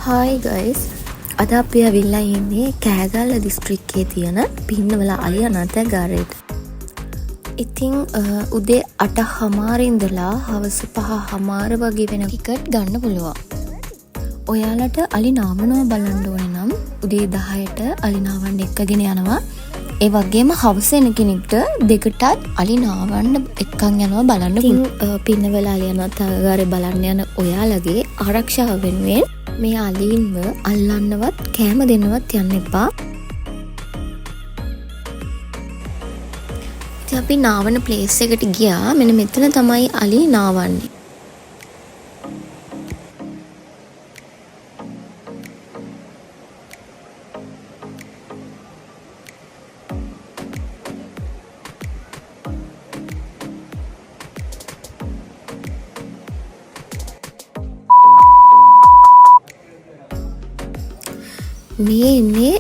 Hi guys. අද අපි ඇවිල්ලා ඉන්නේ කෑගල්ල දිස්ත්‍රික්කයේ තියෙන පින්නවල අලි අනාථාගාරයට. ඉතින් උදේ 8:00 ඉඳලා හවස 5:00 වගේ වෙන ටිකට් ගන්න පුළුවන්. ඔයාලට අලි නාවනවා බලන්න ඕනේ නම් උදේ 10ට අලි නාවන්න එක්කගෙන යනවා. ඒ වගේම හවස එන කෙනෙක්ට දෙකටත් අලි නාවන්න එක්කන් යනවා බලන්න පුළුවන්. පින්නවල අලි අනාථාගාරේ බලන්න යන ඔයාලගේ ආරක්ෂාව වෙනුවෙන් මේ අලීන්ව අල්ලන්නවත් කෑම දෙන්නවත් යන්න එපා. ඉතින් අපි නාවන ප්ලේස් එකට ගියා. මෙන්න මෙතන තමයි අලි නාවන්නේ. මේ ඉන්නේ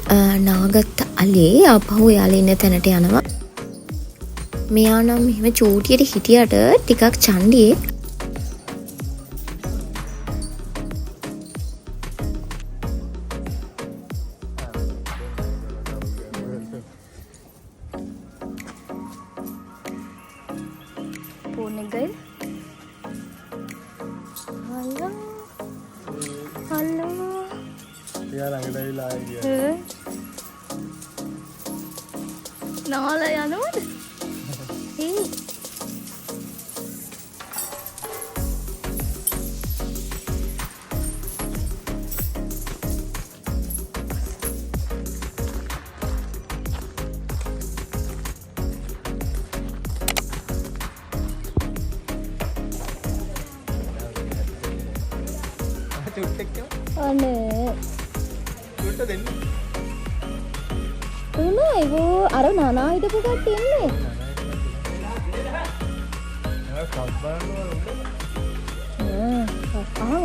නාගත්ත අලි ආපහු යාලා ඉන්න තැනට යනවා. මෙයා නම් මෙහෙම චූටියට හිටියට ටිකක් චණ්ඩියෙක්. පොණගල් හලෝ නාල යනවද? අනේ චුට්ට දෙන්න. තුනේ ඒගෝ අර නානා හිටපු කට්ටිය ඉන්නේ.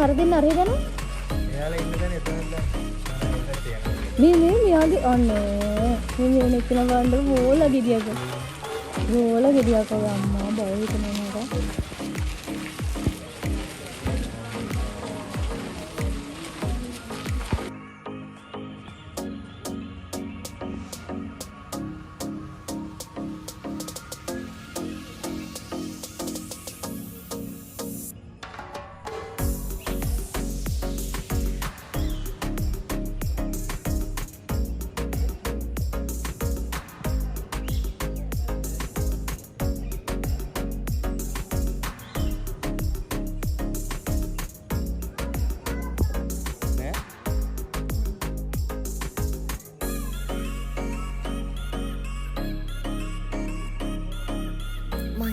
අර දෙන්න අරගෙන. එයාලා ඉන්න දැන එතනද. මේ මෙයාගේ අනේ මේ වෙනකන වන්දර බෝලා ගෙඩියක. බෝලා ගෙඩියක අම්මා බය හිතනවා නේද?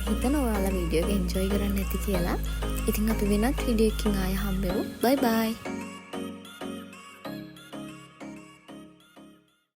හිතනවා ඔයාලා වීඩියෝ එක එන්ජොයි කරන්න ඇති කියලා. ඉතින් අපි වෙනත් වීඩියෝ එකකින් ආයෙ හම්බෙමු. බයි බයි.